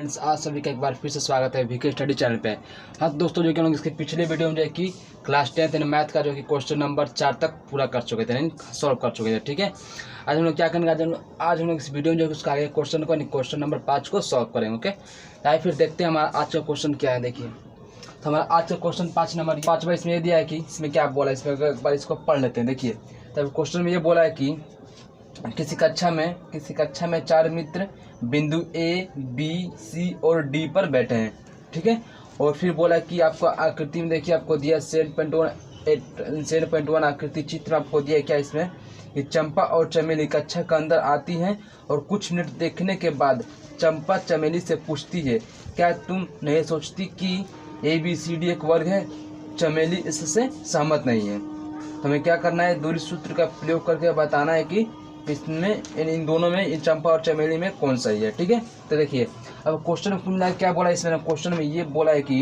Friends, आज सभी का एक बार फिर से स्वागत है वीके स्टडी चैनल पे। हाँ दोस्तों, जो कि हम लोग इसके पिछले वीडियो में जो है कि क्लास 10th मैथ का जो कि क्वेश्चन नंबर 4 तक पूरा कर चुके थे, यानी सॉल्व कर चुके थे। ठीक है, आज हम लोग क्या करेंगे, आज हम लोग इस वीडियो में जो है उसका आगे क्वेश्चन नंबर 5 को सॉल्व करेंगे। ओके, तो फिर देखते हैं हमारा आज का क्वेश्चन क्या है। देखिए, तो हमारा आज का क्वेश्चन 5 नंबर 5 इसमें ये दिया है कि इसमें क्या बोला है, इसमें एक बार इसको पढ़ लेते हैं। देखिए, तब क्वेश्चन में ये बोला है कि किसी कक्षा में 4 मित्र बिंदु ए बी सी और डी पर बैठे हैं। ठीक है, और फिर बोला कि आपको आकृति में देखिए, आपको दिया 7.1 आकृति चित्र आपको दिया क्या इसमें कि चंपा और चमेली कक्षा के अंदर आती हैं और कुछ मिनट देखने के बाद चंपा चमेली से पूछती है, क्या तुम नहीं सोचती कि ए बी सी डी एक वर्ग है? चमेली इससे सहमत नहीं है। तो हमें क्या करना है, दूरी सूत्र का प्रयोग करके बताना है कि इसमें इन दोनों में, इन चंपा और चमेली में कौन सही है। ठीक है, तो देखिए अब क्वेश्चन में क्या बोला है, इसमें क्वेश्चन में ये बोला है कि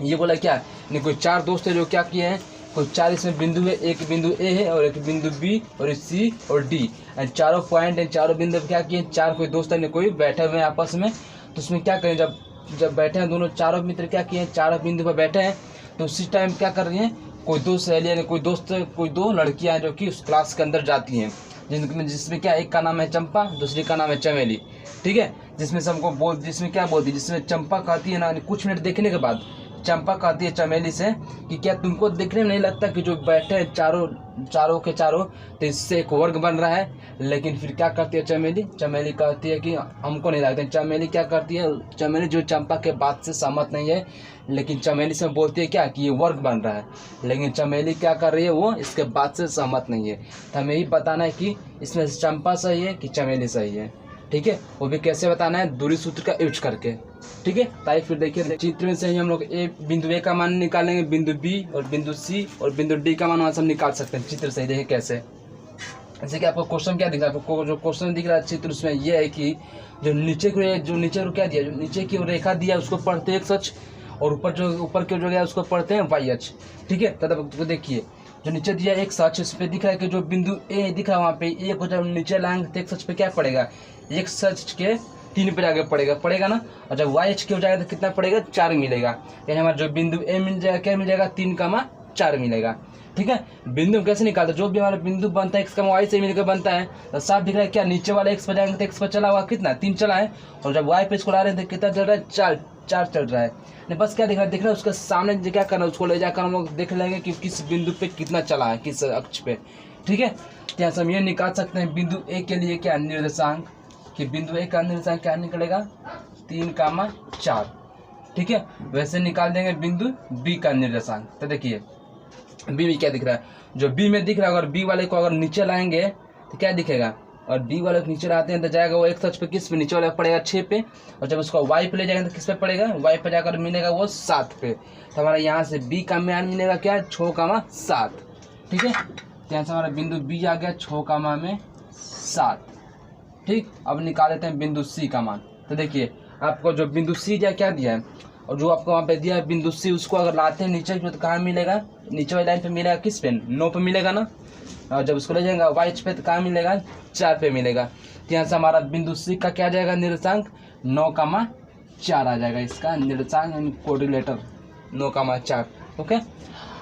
ये बोला क्या नहीं, कोई 4 दोस्त है जो क्या किए हैं, कोई 4 इसमें बिंदु है, एक बिंदु ए है और एक बिंदु बी और सी और डी, चारों पॉइंट है, चारों बिंदु क्या किए, 4 कोई दोस्त है कोई बैठे हुए हैं आपस में। तो उसमें क्या करें, जब बैठे हैं दोनों चारों मित्र क्या किए हैं, चारों बिंदु पर बैठे हैं, तो उसी टाइम क्या कर रही हैं, कोई दो सहेलियाँ, कोई दो लड़कियाँ जो कि उस क्लास के अंदर जाती हैं, जिसमें क्या एक का नाम है चंपा, दूसरी का नाम है चमेली। ठीक है, जिसमें क्या बोलती है, जिसमें चंपा कहती है ना, कुछ मिनट देखने के बाद चंपा कहती है चमेली से कि क्या तुमको देखने में नहीं लगता कि जो बैठे हैं चारों के चारों, तो इससे एक वर्ग बन रहा है? लेकिन फिर क्या करती है चमेली कहती है कि हमको नहीं लगता। चमेली क्या करती है, चमेली जो चंपा के बात से सहमत नहीं है, लेकिन चमेली से बोलती है क्या कि ये वर्ग बन रहा है, लेकिन चमेली क्या कर रही है, वो इसके बात से सहमत नहीं है। तो हमें यही बताना है कि इसमें चंपा सही है कि चमेली सही है। ठीक है, वो भी कैसे बताना है, दूरी सूत्र का यूज करके। ठीक है, ताकि फिर देखिए चित्र से ही हम लोग बिंदु ए का मान निकालेंगे, बिंदु बी और बिंदु सी और बिंदु डी का मान सब निकाल सकते हैं चित्र से ही। देखिए कैसे, जैसे कि आपको क्वेश्चन क्या दिख रहा है, आपको जो क्वेश्चन दिख रहा है चित्र, उसमें यह है कि जो नीचे को क्या दिया, जो नीचे की रेखा दिया उसको पढ़ते हैं x, और ऊपर की जो गया उसको पढ़ते हैं y। ठीक है, तब तो देखिए जो नीचे दिया x अक्ष, इस पे दिख रहा है कि जो बिंदु ए दिख रहा है वहाँ पे ए को जब नीचे लाएंगे तो x अक्ष पे क्या पड़ेगा, x अक्ष के 3 पे जाके पड़ेगा ना, और जब y अक्ष के हो जाएगा तो कितना पड़ेगा, 4 मिलेगा। यानी हमारा जो बिंदु ए मिल जाएगा, क्या मिल जाएगा, 3,4 मिलेगा। ठीक है, बिंदु कैसे निकालते, जो भी हमारा बिंदु बनता है x, y से मिलकर बनता है, तो साफ दिख रहा है क्या, नीचे वाले x पर जाएंगे तो x पर चला हुआ कितना, 3 चला है, और जब y पे इसको ला रहे हैं तो कितना चल रहा है, 4 चल रहा है। नहीं, बस क्या दिख रहा है, उसके सामने क्या करना है, उसको ले जाकर हम लोग देख लेंगे कि किस बिंदु पे कितना चला है, किस अक्ष पे। ठीक है, यहाँ से हम ये निकाल सकते हैं बिंदु ए के लिए क्या निर्देशांक, कि बिंदु ए का निर्देशांक क्या निकलेगा, 3,4। ठीक है, वैसे निकाल देंगे बिंदु बी का निर्देशांक। तो देखिए बी में क्या दिख रहा है, जो बी में दिख रहा है, अगर बी वाले को अगर नीचे लाएंगे तो क्या दिखेगा, और बी वाले को नीचे लाते हैं तो जाएगा वो x अक्ष पे, किस पे, नीचे वाले पड़ेगा 6 पे, और जब उसको y पे ले जाएंगे तो किस पे पड़ेगा, y पे जाकर मिलेगा वो 7 पे। तो हमारा यहाँ से b का मान मिलेगा क्या, 6,7। ठीक है, तो यहाँ से हमारा बिंदु b आ गया 6,7। ठीक, अब निकाल लेते हैं बिंदु c का मान। तो देखिए आपको जो बिंदु c क्या दिया है, और जो आपको वहाँ पे दिया है बिंदु c, उसको अगर लाते हैं नीचे तो कहाँ मिलेगा, नीचे वाली लाइन पे मिलेगा, किस पे, 9 पे मिलेगा ना, और जब उसको ले जाएगा y पे तो कहाँ मिलेगा, 4 पे मिलेगा। तो यहाँ से हमारा बिंदु c का क्या जाएगा निर्देशांक, 9,4 आ जाएगा, इसका निर्देशांक यानी कोऑर्डिनेटर 9,4। ओके,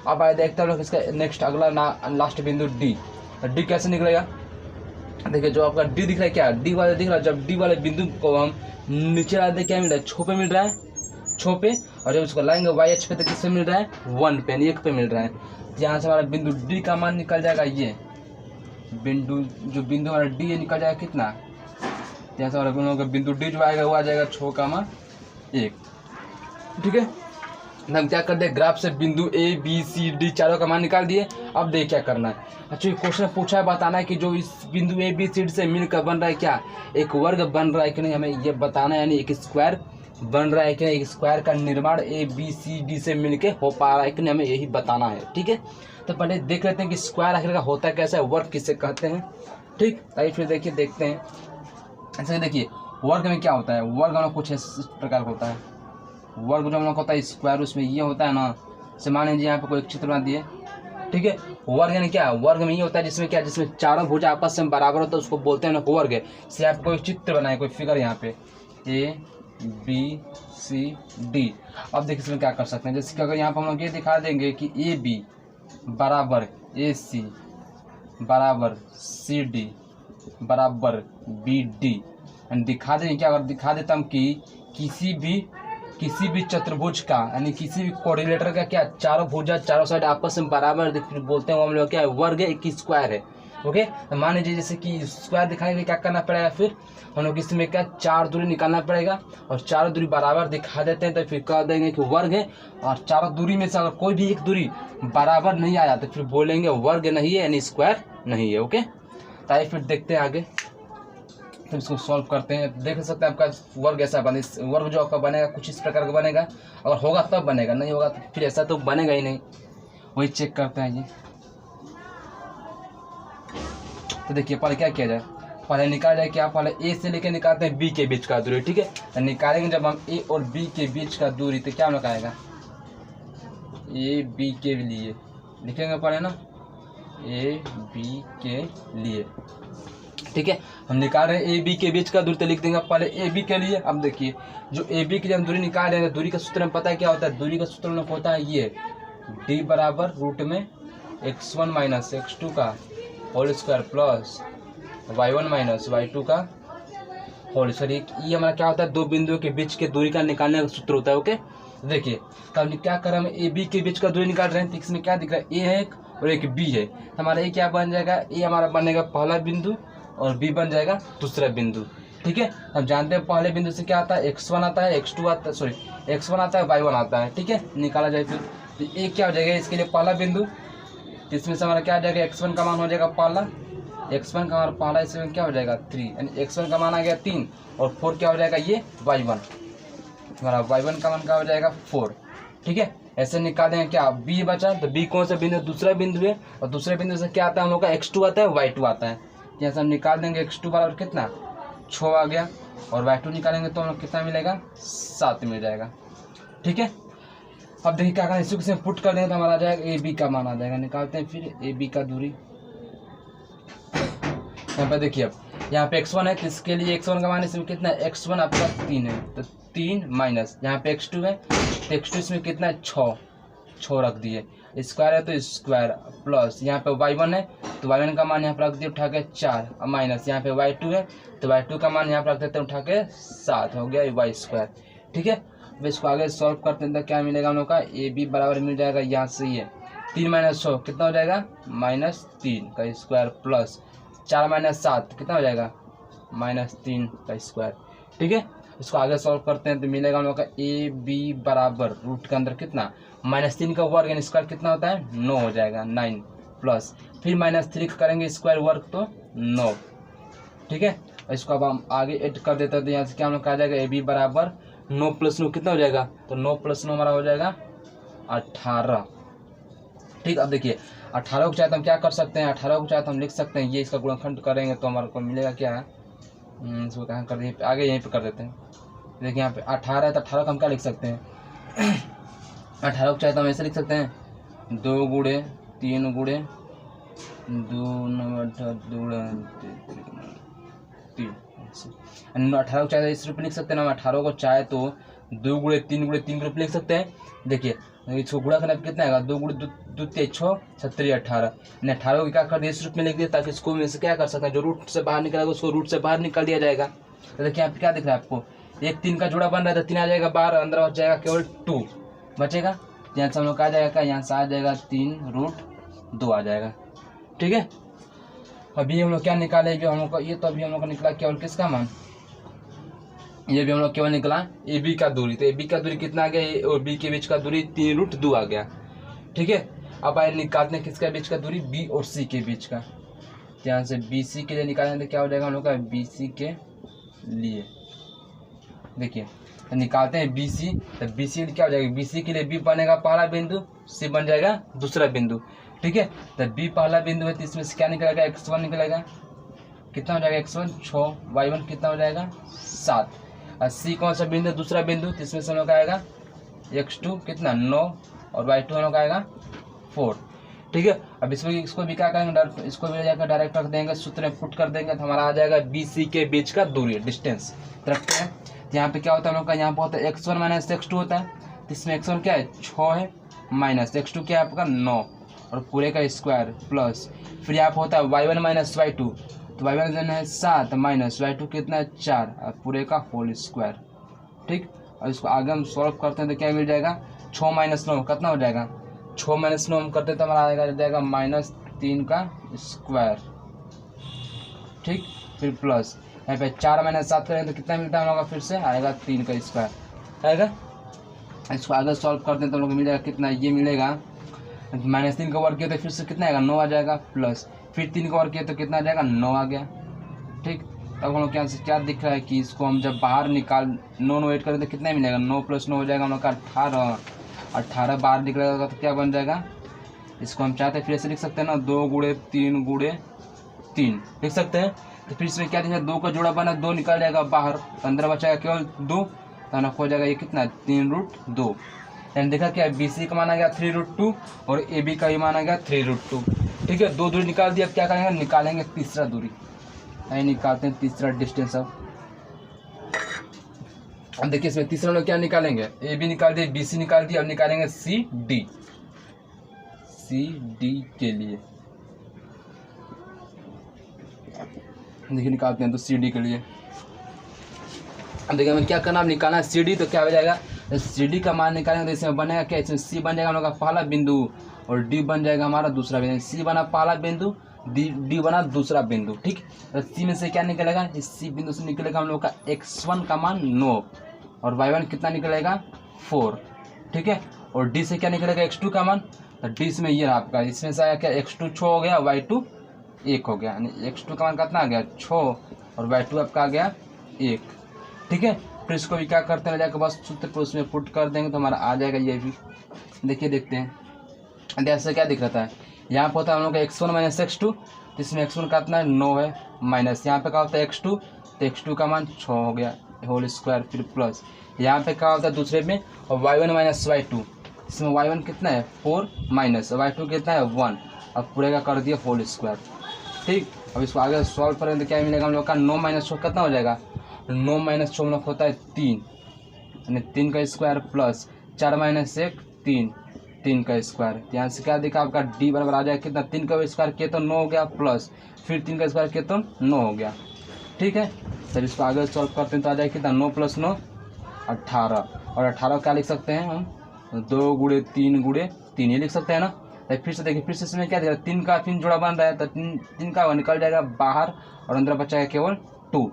अब आए देखते हैं लोग इसका नेक्स्ट अगला लास्ट बिंदु डी कैसे निकलेगा। देखिए जो आपका डी दिख रहा है, क्या डी वाले दिख रहा है, जब डी वाले बिंदु को हम नीचे लाते क्या मिल रहा है, 6 पे मिल रहा है, 6 पे, और जब उसको लाएंगे y अक्ष पे तो किससे मिल रहा है, 1 पे, 1 पे मिल रहा है। यहाँ से हमारा बिंदु डी का मान निकल जाएगा, ये बिंदु हमारा डी ये निकल जाएगा कितना, यहाँ से हमारा बिंदु डी जो आएगा वो आ जाएगा 6,1। ठीक है, हम क्या कर दे, ग्राफ से बिंदु ए बी सी डी चारों का मान निकाल दिए। अब देख क्या करना है, अच्छा क्वेश्चन पूछा है, बताना है कि जो इस बिंदु ए बी सी डी से मिलकर बन रहा है क्या, एक वर्ग बन रहा है कि नहीं, हमें ये बताना है, यानी एक स्क्वायर बन रहा है कि नहीं, एक स्क्वायर का निर्माण ए बी सी डी से मिलके हो पा रहा है कि नहीं, हमें यही बताना है। ठीक है, तो पहले देख लेते हैं कि स्क्वायर आखिर का होता कैसा है, वर्ग किसे कहते हैं। ठीक, ताकि फिर देखते हैं। ऐसे देखिए वर्ग में क्या होता है, वर्ग में कुछ इस प्रकार का होता है, वर्ग जो हम लोग होता है स्क्वायर, उसमें ये होता है ना, से मान लीजिए यहाँ पे कोई चित्र बना दिए। ठीक है, वर्ग यानी क्या, वर्ग में ये होता है जिसमें चारों भुजा आपस में बराबर होता है, उसको बोलते हैं ना वर्ग है। जैसे आप कोई चित्र बनाए, कोई फिगर यहाँ पे ए बी सी डी। अब देखिए इसमें क्या कर सकते हैं, जैसे कि अगर यहाँ पर हम लोग ये दिखा देंगे कि ए बी बराबर ए सी बराबर सी डी बराबर बी डी, एंड दिखा देंगे क्या, अगर दिखा देता हम कि किसी भी चतुर्भुज का यानी किसी भी कोऑर्डिनेटर का क्या चारों भुजा चारों साइड आपस में बराबर बोलते हैं, वो हम लोग क्या है वर्ग है, एक स्क्वायर है। ओके, तो मान लीजिए जैसे कि स्क्वायर दिखाने के लिए क्या करना पड़ेगा, फिर हम लोग इसमें क्या चार दूरी निकालना पड़ेगा, और चारों दूरी बराबर दिखा देते हैं तो फिर कह देंगे कि वर्ग है, और चारों दूरी में से अगर कोई भी एक दूरी बराबर नहीं आया तो फिर बोलेंगे वर्ग नहीं है यानी स्क्वायर नहीं है। ओके, तो आइए फिर देखते हैं आगे, तो इसको सॉल्व करते हैं। देख सकते हैं आपका वर्ग ऐसा बने, वर्ग जो आपका बनेगा कुछ इस प्रकार का बनेगा, अगर होगा तब बनेगा, नहीं होगा तो फिर ऐसा तो बनेगा ही नहीं। वही चेक करते हैं ये। तो देखिए पहले क्या किया जाए, पहले निकाल जाए क्या, पहले ए से लेके निकालते हैं बी के बीच का दूरी। ठीक है, तो निकालेंगे जब हम ए और बी के बीच का दूरी तो क्या निकालेगा, ए बी के लिए लिखेंगे पहले ना, ए बी के लिए। ठीक है, हम निकाल रहे हैं ए बी के बीच का दूरी, तो लिख देंगे पहले ए बी के लिए। अब देखिए जो ए बी के लिए हम दूरी निकाल रहे हैं, दूरी का सूत्र में पता है क्या होता है, दूरी का सूत्र में होता है ये डी बराबर रूट में x1 माइनस x2 का whole square plus y1 minus y2 का होल स्क्वायर। ये हमारा क्या होता है, दो बिंदुओं के बीच के दूरी का निकालने का सूत्र होता है। ओके, देखिए तो हम क्या कर रहे हैं, ए बी के बीच का दूरी निकाल रहे हैं, तो इसमें क्या दिख रहा है, ए है एक और एक बी है। हमारा ए क्या बन जाएगा, ए हमारा बनेगा पहला बिंदु और बी बन जाएगा दूसरा बिंदु। ठीक है, हम जानते हैं पहले बिंदु से क्या आता है, x1 आता है, x2 आता है, सॉरी x1 आता है, y1 आता है। ठीक है, निकाला जाए फिर तो ए क्या हो जाएगा, इसके लिए पहला बिंदु, इसमें से हमारा क्या आ जाएगा, x1 का मान हो जाएगा पहला, x1 का हमारा पहला, इसमें क्या हो जाएगा 3, यानी x1 का मान आ गया 3 और 4 क्या हो जाएगा ये y1, हमारा y1 का मान क्या हो जाएगा 4। ठीक है, ऐसे निकालेंगे क्या, b बचा, तो b कौन सा बिंदु, दूसरा बिंदु है, और दूसरे बिंदु से क्या आता है हम लोग का x2 आता है, y2 आता है। यहाँ से हम निकाल देंगे x2 बराबर कितना 6 आ गया, और y2 निकालेंगे तो हम लोग कितना मिलेगा 7 मिल जाएगा। ठीक है, अब देखिए क्या करना, इसी को पुट कर देंगे तो हमारा आ जाएगा ए बी का मान आ जाएगा। निकालते हैं फिर ए बी का दूरी, यहाँ पर देखिए अब यहाँ पे x1 है तो इसके लिए x1 का मान इसमें कितना है, x1 आपका 3 है तो 3 माइनस यहाँ पे x2 है तो x2 इसमें कितना है 6 रख दिए, स्क्वायर है तो स्क्वायर प्लस यहाँ पे y1 है तो y1 का मान यहाँ पर रख दिए उठा के 4 और माइनस यहाँ पे y2 है तो y2 का मान यहाँ पर रख देते हैं उठा के 7, हो गया y स्क्वायर। ठीक है, अब इसको आगे सॉल्व करते हैं तो क्या मिलेगा हम लोग का, ए बी बराबर मिल जाएगा यहाँ से ये 3 माइनस 6 कितना हो जाएगा -3 का स्क्वायर प्लस 4 माइनस 7 कितना हो जाएगा -3 का स्क्वायर। ठीक है, इसको आगे सॉल्व करते हैं तो मिलेगा हम लोग का ए बी बराबर रूट के अंदर कितना -3 का वर्ग यानी स्क्वायर कितना होता है 9 हो जाएगा 9 प्लस फिर -3 करेंगे स्क्वायर वर्ग तो 9। ठीक है, इसको अब हम आगे ऐड कर देते हैं तो यहाँ से क्या हम लोग का आ जाएगा ए बी बराबर 9 + 9 कितना हो जाएगा, तो 9 + 9 हमारा हो जाएगा 18। ठीक, अब देखिए 18 को चाहे तो हम क्या कर सकते हैं, 18 को चाहे तो हम लिख सकते हैं ये इसका गुणनखंड करेंगे तो हमारे को मिलेगा क्या है, इसको कहाँ कर दिए आगे यहीं पे कर देते हैं। देखिए यहाँ पे 18 है तो 18 को हम क्या लिख सकते हैं 18 को चाहे तो हम ऐसे लिख सकते हैं 2 × 3 × 2 18 को चाहे इस रूप में लिख सकते हैं ना, 18 को चाहे तो 2 × 3 × 3 के रूप में लिख सकते हैं। देखिए इसको गुणा करना कितना आएगा 2 × 2 = 6 36 18 ने 18 को क्या कर दिया इस रूप में लिख दिया ताकि इसको में से क्या कर सकते हैं जो रूट से बाहर निकलेगा उसको रूट से बाहर निकाल दिया जाएगा। तो देखिए यहाँ पे क्या दिख रहा है आपको 1 3 का जोड़ा बन रहा है तो 3 आ जाएगा बाहर, अंदर बच जाएगा केवल 2 बचेगा, यहाँ से हम लोग आ जाएगा यहाँ से आ जाएगा 3√2 आ जाएगा। ठीक है, अभी हम लोग क्या निकाले जो हम लोग का ये, तो अभी हम लोग का निकला केवल किसका मान, ये भी हम लोग केवल निकला ए बी का दूरी, तो ए बी का दूरी कितना आ गया ए और बी के बीच का दूरी 3√2 आ गया। ठीक है, अब आए निकालते हैं किसका बीच का दूरी बी और सी के बीच का, यहाँ से बी सी के लिए निकालेंगे तो क्या हो जाएगा हम लोग का बी सी के लिए। देखिए तो निकालते हैं बी सी, तो बी सी क्या हो जाएगा बी सी के लिए बी बनेगा पहला बिंदु, सी बन जाएगा दूसरा बिंदु। ठीक है, तो बी पहला बिंदु है तो इसमें से क्या निकलेगा x1 निकलेगा, कितना हो जाएगा x1 6 y1 कितना हो जाएगा 7, और सी कौन सा बिंदु दूसरा बिंदु तो इसमें से हम लोग आएगा x2 कितना 9 और y2 हम लोग आएगा 4। ठीक है, अब इसको भी क्या करेंगे इसको भी जाकर डायरेक्ट रख देंगे सूत्र में पुट कर देंगे तो हमारा आ जाएगा बी सी के बीच का दूरी डिस्टेंस रखते हैं। तो यहाँ पे क्या होता है हम लोग का, यहाँ पे होता है x1 माइनस x2 होता है, तो इसमें x1 क्या है 6 है, माइनस x2 क्या है आपका 9 और पूरे का स्क्वायर प्लस, फिर यहाँ पे होता है y1 माइनस y2, तो y1 है 7 माइनस y2 कितना है 4 और पूरे का होल स्क्वायर। ठीक, और इसको आगे हम सॉल्व करते हैं तो क्या मिल जाएगा 6 माइनस 9 कितना हो जाएगा, 6 माइनस 9 हम करते हैं तो हमारा आएगा जाएगा -3 का स्क्वायर। ठीक, फिर प्लस यहाँ पे 4 माइनस 7 करेंगे तो कितना मिलता है हम लोग का, फिर से आएगा 3 का स्क्वायर आएगा। इसको आगे सॉल्व करते हैं तो हम लोग को मिल जाएगा कितना, ये मिलेगा -3 का वर्ग किया तो फिर से कितना आएगा 9 आ जाएगा, प्लस फिर 3 का वर्ग किया तो कितना आ जाएगा 9 आ गया। ठीक, तब हम लोग के यहाँ से क्या दिख रहा है कि इसको हम जब बाहर निकाल 9 8 करें तो कितना मिलेगा, 9 + 9 हो जाएगा हम लोग का 18 बाहर निकलेगा तो क्या बन जाएगा, इसको हम चाहते हैं फिर से लिख सकते हैं ना 2 × 3 × 3 लिख सकते हैं। तो फिर इसमें क्या दिखेगा 2 का जोड़ा बना 2 निकल जाएगा बाहर, अंदर बचाएगा केवल 2, तो ना हो जाएगा ये कितना 3√2। यानी देखा क्या BC का माना गया 3√2 और AB का भी माना गया 3√2। ठीक है, 2 दूरी निकाल दिया, अब क्या करेंगे निकालेंगे तीसरा दूरी, यही निकालते हैं तीसरा डिस्टेंस। अब देखिए इसमें तीसरा लोग क्या निकालेंगे, AB निकाल दिए, BC निकाल दिया, अब निकालेंगे CD के लिए। देखिए निकालते हैं तो CD के लिए, अब देखिए हमें क्या करना, अब निकालना है CD, तो क्या हो जाएगा CD का मान निकालेंगे तो इसमें बनेगा क्या, इसमें C बन जाएगा हम लोग का पहला बिंदु और D बन जाएगा हमारा दूसरा बिंदु। C बना पहला बिंदु, D बना दूसरा बिंदु। ठीक, तो C में से क्या निकलेगा, इस C बिंदु से निकलेगा हम लोग का x1 का मान 9 और y1 कितना निकलेगा 4। ठीक है, और D से क्या निकलेगा x2 का मान, तो D से में ये रहा आपका, इसमें से आया क्या x2 6 हो गया, y2 1 हो गया, यानी x2 का मान कितना आ गया 6 और y2 आपका आ गया 1। ठीक है, फिर इसको भी क्या करते हैं जाकर बस सूत्र पर उसमें पुट कर देंगे तो हमारा आ जाएगा ये भी। देखिए देखते हैं, जैसे क्या दिख रहा है, यहाँ पर होता है हम लोग का x1 माइनस x2, तो इसमें x1 का कितना है 9 है, माइनस यहाँ पे क्या होता है x2, तो x2 का मान 6 हो गया होल स्क्वायर, फिर प्लस यहाँ पे क्या होता है दूसरे में और y1 माइनस y2, इसमें y1 कितना है 4 माइनस y2 कितना है 1, अब पूरे का कर दिया होल स्क्वायर। ठीक, अब इसको आगे सॉल्व करेंगे तो क्या मिलेगा हम लोग का 9 माइनस 6 कितना हो जाएगा, 9 माइनस 6 हम लोग होता है 3, यानी 3 का स्क्वायर प्लस 4 माइनस 1 3, 3 का स्क्वायर। यहाँ से क्या देखा आपका D बराबर आ जाएगा कितना, 3 का स्क्वायर किया तो 9 हो गया, प्लस फिर 3 का स्क्वायर किया तो 9 हो गया। ठीक है, तब इसको आगे सॉल्व करते हैं तो आ जाएगा कितना 9 + 9 18, और 18 क्या लिख सकते हैं हम 2 × 3 × 3 ये लिख सकते हैं ना। तो फिर से देखिए, फिर से इसमें क्या देगा 3 का 3 जोड़ा बन रहा है, तो 3 का निकल जाएगा बाहर और अंदर बचाएगा केवल 2।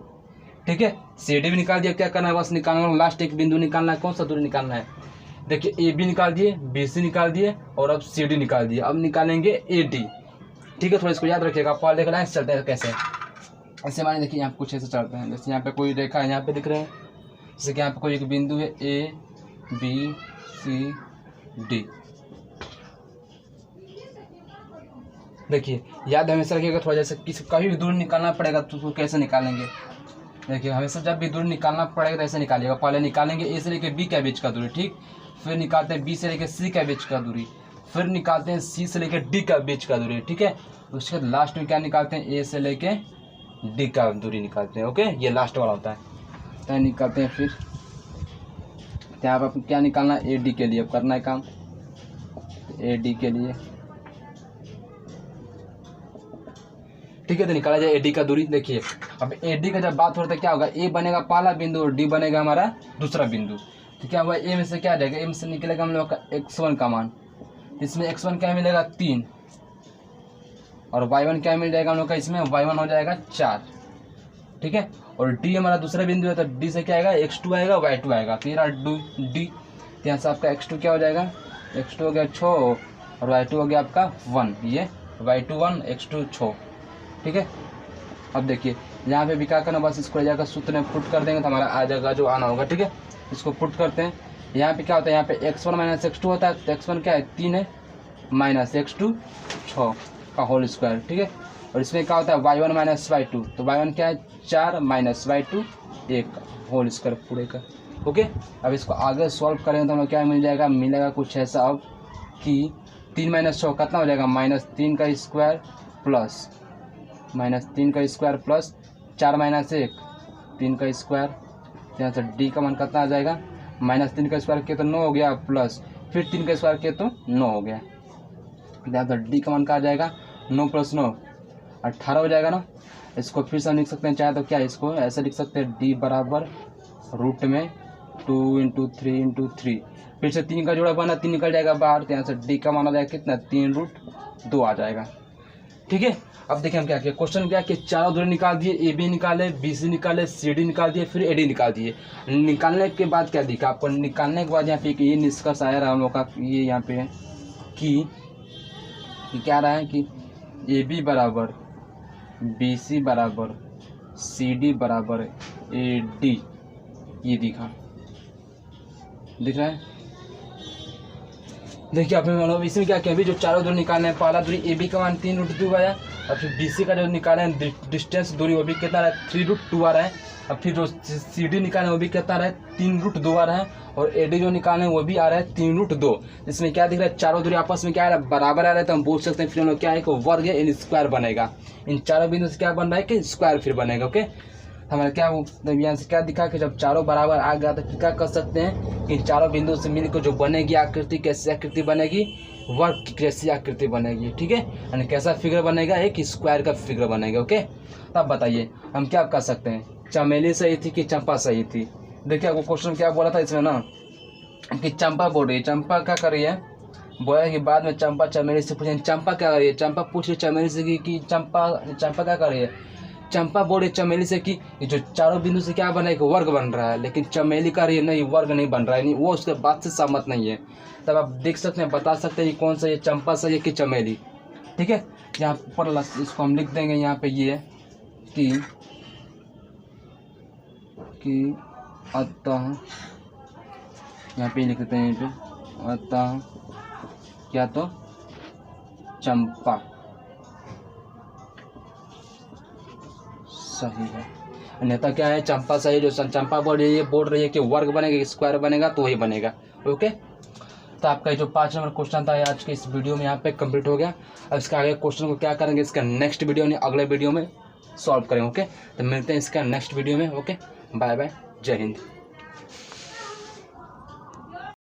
ठीक है, CD भी निकाल दिया, क्या करना है बस निकालना, लास्ट एक बिंदु निकालना है, कौन सा दूरी निकालना है, देखिए AB निकाल दिए, BC निकाल दिए और अब CD निकाल दिए, अब निकालेंगे AD। ठीक है, थोड़ा इसको याद रखिएगा, पहले लाइन से चलते हैं कैसे, ऐसे माने देखिए यहाँ पे कुछ ऐसे चलते हैं, जैसे यहाँ पे कोई रेखा है यहाँ पे दिख रहे हैं, जैसे कि यहाँ पे कोई एक बिंदु है A B C D। देखिए याद हमेशा रखिएगा, थोड़ा जैसे किसी कहीं भी दूर निकालना पड़ेगा तो उसको कैसे निकालेंगे। देखिए हमेशा जब भी दूर निकालना पड़ेगा तो ऐसे निकालिएगा, पहले निकालेंगे A से लेकर B के बीच का दूरी, ठीक, फिर निकालते हैं B से लेकर C के बीच का दूरी, फिर निकालते हैं C से लेकर D का बीच का दूरी। ठीक है, उसके बाद लास्ट में क्या निकालते हैं A से लेकर D का दूरी निकालते हैं। ओके, ये लास्ट वाला होता है, तो निकालते हैं। फिर यहाँ पर क्या निकालना है AD के लिए, अब करना है काम AD के लिए। ठीक है, तो निकाला जाए AD का दूरी। देखिए अब AD का जब बात हो रहा है क्या होगा, A बनेगा पहला बिंदु और D बनेगा हमारा दूसरा बिंदु। तो क्या हुआ, A में से क्या जाएगा, A में से निकलेगा हम लोग का x1 का मान, इसमें x1 क्या मिलेगा 3 और y1 क्या मिल जाएगा हम लोग का, इसमें y1 हो जाएगा 4। ठीक है, और D हमारा दूसरा बिंदु है तो D से क्या आएगा x2 आएगा y2 आएगा, तो ये D, यहाँ से आपका x2 क्या हो जाएगा, x2 हो गया 6 और y2 हो गया आपका 1, ये y2 1 x2 6। ठीक है, अब देखिए यहाँ पे भी क्या करना, बस इसको ले जाकर सूत्र में पुट कर देंगे तो हमारा आ जाएगा जो आना होगा। ठीक है, इसको पुट करते हैं। यहाँ पे क्या होता है, यहाँ पे x1 माइनस x2 होता है, तो x1 क्या है 3 है माइनस x2 6 का होल स्क्वायर। ठीक है, और इसमें क्या होता है y1 माइनस y2, तो y1 क्या है 4 माइनस y2 1 होल स्क्वायर पूरे का। ओके, अब इसको आगे सॉल्व करेंगे तो हमें क्या मिल जाएगा, मिलेगा कुछ ऐसा अब कि 3 माइनस 6 कितना हो जाएगा, -3 का स्क्वायर प्लस -3 का स्क्वायर प्लस 4 माइनस 1 3 का स्क्वायर यहाँ से डी का मान कितना आ जाएगा, -3 का स्क्वायर किया तो 9 हो गया, प्लस फिर 3 का स्क्वायर किया तो 9 हो गया। यहाँ से डी का मान क्या आ जाएगा, 9 + 9 18 हो जाएगा ना। इसको फिर से हम लिख सकते हैं चाहे तो क्या, इसको ऐसे लिख सकते हैं, डी बराबर रूट में 2 × 3 × 3, फिर से 3 का जोड़ा बना, 3 निकल जाएगा बाहर, तो यहाँ से डी का मान आ जाएगा कितना, 3√2 आ जाएगा। ठीक है, अब देखिए हम क्या किया, क्वेश्चन क्या कि चारों दूरी निकाल दिए, ए बी निकाले, बी सी निकाले, सी डी निकाल दिए, फिर ए डी निकाल दिए। निकालने के बाद क्या दिखा आपको, निकालने के बाद यहाँ पे ये निष्कर्ष आया रहा हम लोग का, ये यहाँ पे कि क्या रहा है कि ए बी बराबर बी सी बराबर सी डी बराबर ए डी, ये दिख रहा है। देखिए आप मतलब इसमें क्या किया, अभी जो चारों दूरी निकालने हैं, पहला दूरी ए बी का मान 3√2 आया, और फिर बी सी का जो निकाले हैं डिस्टेंस दूरी वो भी कितना रहा है, 3√2 आ रहा है, और फिर जो सी डी निकाले वो भी कितना रहा है, 3√2 आ रहा है, और ए डी जो निकाले वो भी आ रहा है 3√2। इसमें क्या दिख रहा है, चारों दूरी आपस में क्या आ रहा है, बराबर आ रहा है, तो हम बोल सकते हैं फिर हम लोग क्या है, वर्ग है, इन स्क्वायर बनेगा। इन चारों बिंदु से क्या बन रहा है कि स्क्वायर फिर बनेगा। ओके, हमारे क्या यहाँ से क्या दिखा कि जब चारों बराबर आ गया तो फिर क्या कर सकते हैं कि चारों बिंदु से मिलकर जो बनेगी आकृति, कैसी आकृति बनेगी, वर्ग की कैसी आकृति बनेगी। ठीक है, यानी कैसा फिगर बनेगा, एक स्क्वायर का फिगर बनेगा। ओके, तब बताइए हम क्या कर सकते हैं, चमेली सही थी कि चंपा सही थी। देखिए आपको क्वेश्चन क्या बोला था इसमें ना कि चंपा बोल रही है, चंपा क्या कर रही है, बोला कि बाद में चंपा चमेली से पूछे, चंपा क्या कर रही है, चंपा पूछ रही चमेली से कि चंपा क्या कर रही है, चंपा बोल रही चमेली से कि जो चारों बिंदु से क्या बना है, वर्ग बन रहा है, लेकिन चमेली का रही है नहीं, वर्ग नहीं बन रहा है, नहीं वो उसके बात से सहमत नहीं है। तब आप देख सकते हैं, बता सकते हैं कौन सा ये चंपा सही है कि चमेली। ठीक है, यहाँ पर इसको हम लिख देंगे यहाँ पे ये कि अतः, यहाँ पे लिख देते हैं, यहाँ पे अतः क्या तो चंपा सही है, अन्यथा क्या है, चंपा सही। जो चंपा बोल रही है कि वर्ग बनेगा, स्क्वायर बनेगा, तो वही बनेगा। ओके, तो आपका जो 5 नंबर क्वेश्चन था आज के इस वीडियो में यहाँ पे कंप्लीट हो गया। अब इसका आगे क्वेश्चन को क्या करेंगे, इसका नेक्स्ट वीडियो में, अगले वीडियो में सॉल्व करेंगे। ओके, तो मिलते हैं इसका नेक्स्ट वीडियो में। ओके, बाय बाय, जय हिंद।